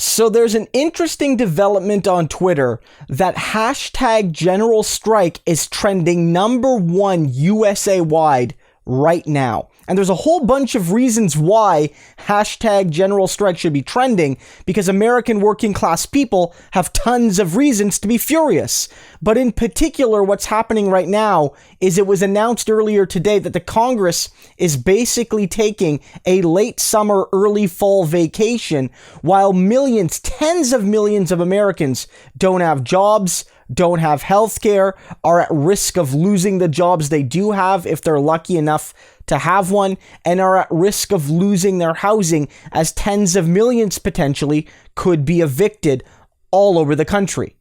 So there's an interesting development on Twitter that hashtag general strike is trending #1 USA-wide right now. And there's a whole bunch of reasons why hashtag general strike should be trending, because American working class people have tons of reasons to be furious. But in particular, what's happening right now is it was announced earlier today that the Congress is basically taking a late summer, early fall vacation while millions, tens of millions of Americans don't have jobs, don't have health care, are at risk of losing the jobs they do have if they're lucky enough to have one, and are at risk of losing their housing as tens of millions potentially could be evicted all over the country.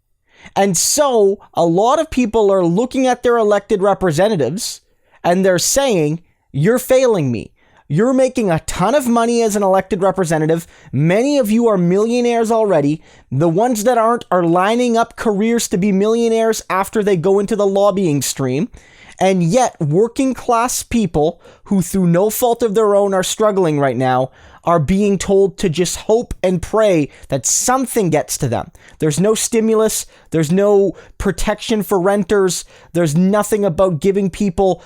And so a lot of people are looking at their elected representatives and they're saying, you're failing me. You're making a ton of money as an elected representative. Many of you are millionaires already. The ones that aren't are lining up careers to be millionaires after they go into the lobbying stream. And yet, working class people who, through no fault of their own, are struggling right now, are being told to just hope and pray that something gets to them. There's no stimulus. There's no protection for renters. There's nothing about giving people,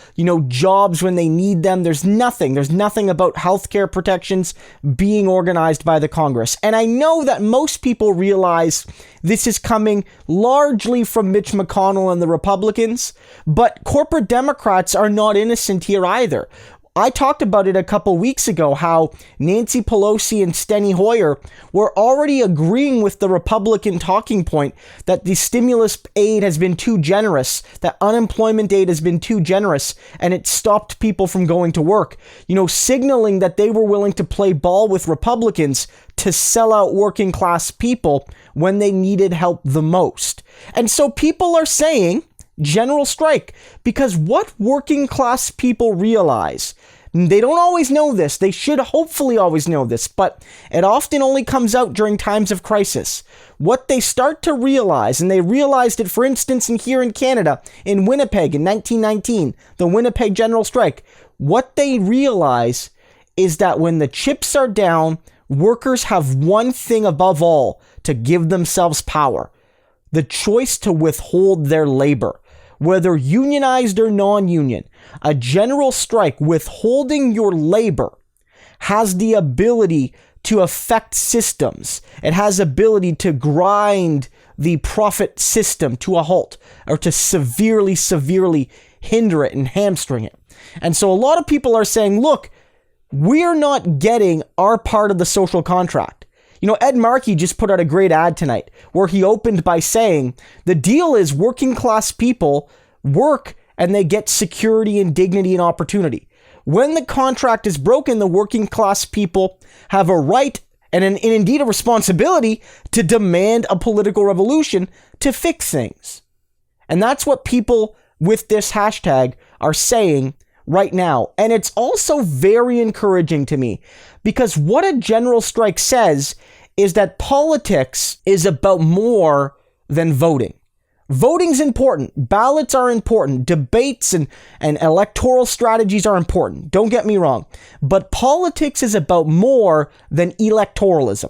jobs when they need them. There's nothing about healthcare protections being organized by the Congress. And I know that most people realize this is coming largely from Mitch McConnell and the Republicans, but corporate Democrats are not innocent here either. I talked about it a couple weeks ago, how Nancy Pelosi and Steny Hoyer were already agreeing with the Republican talking point that the stimulus aid has been too generous, that unemployment aid has been too generous, and it stopped people from going to work, signaling that they were willing to play ball with Republicans to sell out working class people when they needed help the most. And so people are saying general strike, because what working class people realize, they don't always know this, they should hopefully always know this, but it often only comes out during times of crisis. What they start to realize, and they realized it, for instance, here in Canada, in Winnipeg in 1919, the Winnipeg General Strike, what they realize is that when the chips are down, workers have one thing above all to give themselves power: the choice to withhold their labor. Whether unionized or non-union, a general strike withholding your labor has the ability to affect systems. It has ability to grind the profit system to a halt, or to severely hinder it and hamstring it. And so a lot of people are saying, look, we're not getting our part of the social contract. Ed Markey just put out a great ad tonight where he opened by saying the deal is working class people work and they get security and dignity and opportunity. When the contract is broken, the working class people have a right and indeed a responsibility to demand a political revolution to fix things. And that's what people with this hashtag are saying right now. And it's also very encouraging to me, because what a general strike says is that politics is about more than voting. Voting's important. Ballots are important. Debates and electoral strategies are important. Don't get me wrong. But politics is about more than electoralism.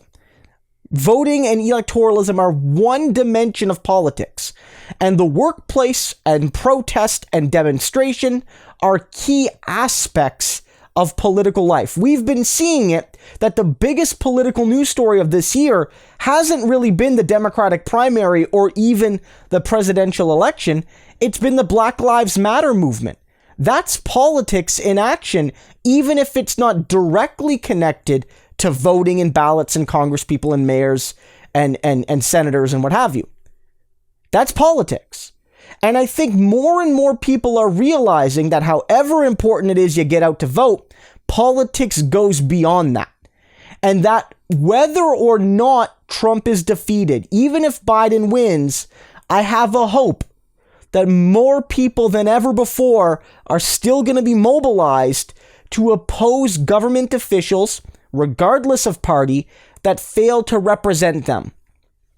Voting and electoralism are one dimension of politics. And the workplace and protest and demonstration are key aspects of political life. We've been seeing it, that the biggest political news story of this year hasn't really been the Democratic primary or even the presidential election. It's been the Black Lives Matter movement. That's politics in action, even if it's not directly connected to voting and ballots and congresspeople and mayors and senators and what have you. That's politics. And I think more and more people are realizing that however important it is you get out to vote, politics goes beyond that. And that whether or not Trump is defeated, even if Biden wins, I have a hope that more people than ever before are still going to be mobilized to oppose government officials, regardless of party, that fail to represent them,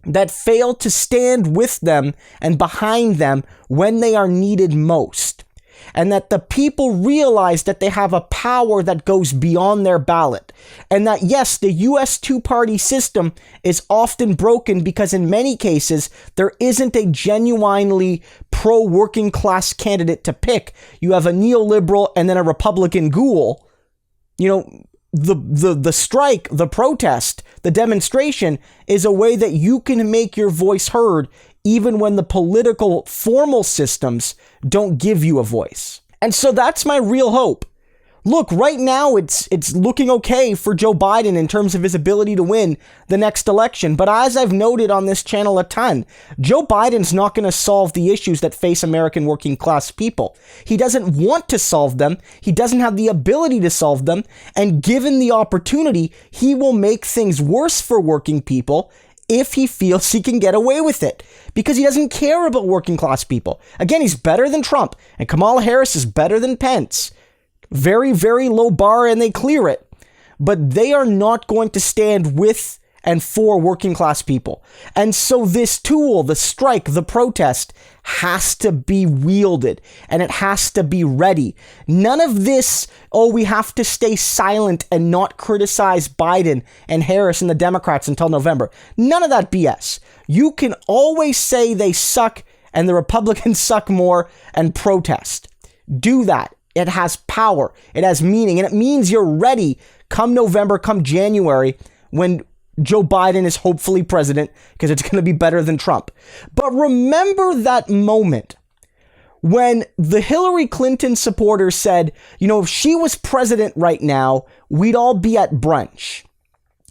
that fail to stand with them and behind them when they are needed most. and that the people realize that they have a power that goes beyond their ballot, and that yes, the US two-party system is often broken because in many cases there isn't a genuinely pro-working class candidate to pick. You have a neoliberal and then a Republican ghoul. You know, the strike, the protest, the demonstration is a way that you can make your voice heard even when the political formal systems don't give you a voice. And so that's my real hope. Look, right now it's looking okay for Joe Biden in terms of his ability to win the next election. But as I've noted on this channel a ton, Joe Biden's not going to solve the issues that face American working class people. He doesn't want to solve them. He doesn't have the ability to solve them. And given the opportunity, he will make things worse for working people if he feels he can get away with it, because he doesn't care about working class people. Again, he's better than Trump, and Kamala Harris is better than Pence. Very, very low bar, and they clear it. But they are not going to stand with and for working class people. And so this tool, the strike, the protest, has to be wielded, and it has to be ready. None of this, oh, we have to stay silent and not criticize Biden and Harris and the Democrats until November. None of that BS. You can always say they suck and the Republicans suck more and protest. Do that. It has power, it has meaning, and it means you're ready come November, come January, when Joe Biden is hopefully president, because it's going to be better than Trump. But remember that moment when the Hillary Clinton supporters said, you know, if she was president right now, we'd all be at brunch.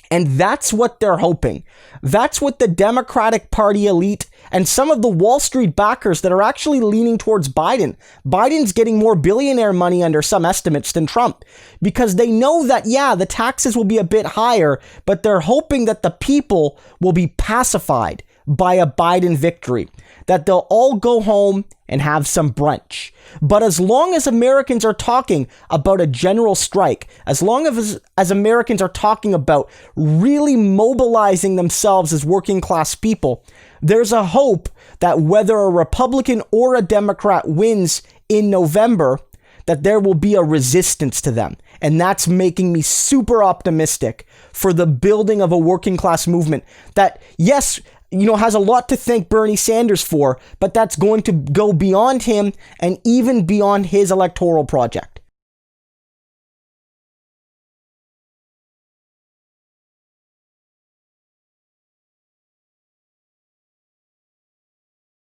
And that's what they're hoping. That's what the Democratic Party elite and some of the Wall Street backers that are actually leaning towards Biden. Biden's getting more billionaire money under some estimates than Trump, because they know that, yeah, the taxes will be a bit higher, but they're hoping that the people will be pacified by a Biden victory, that they'll all go home and have some brunch. But as long as Americans are talking about a general strike, as long as Americans are talking about really mobilizing themselves as working class people, there's a hope that whether a Republican or a Democrat wins in November, that there will be a resistance to them. And that's making me super optimistic for the building of a working class movement that, yes, you know, has a lot to thank Bernie Sanders for, but that's going to go beyond him and even beyond his electoral project.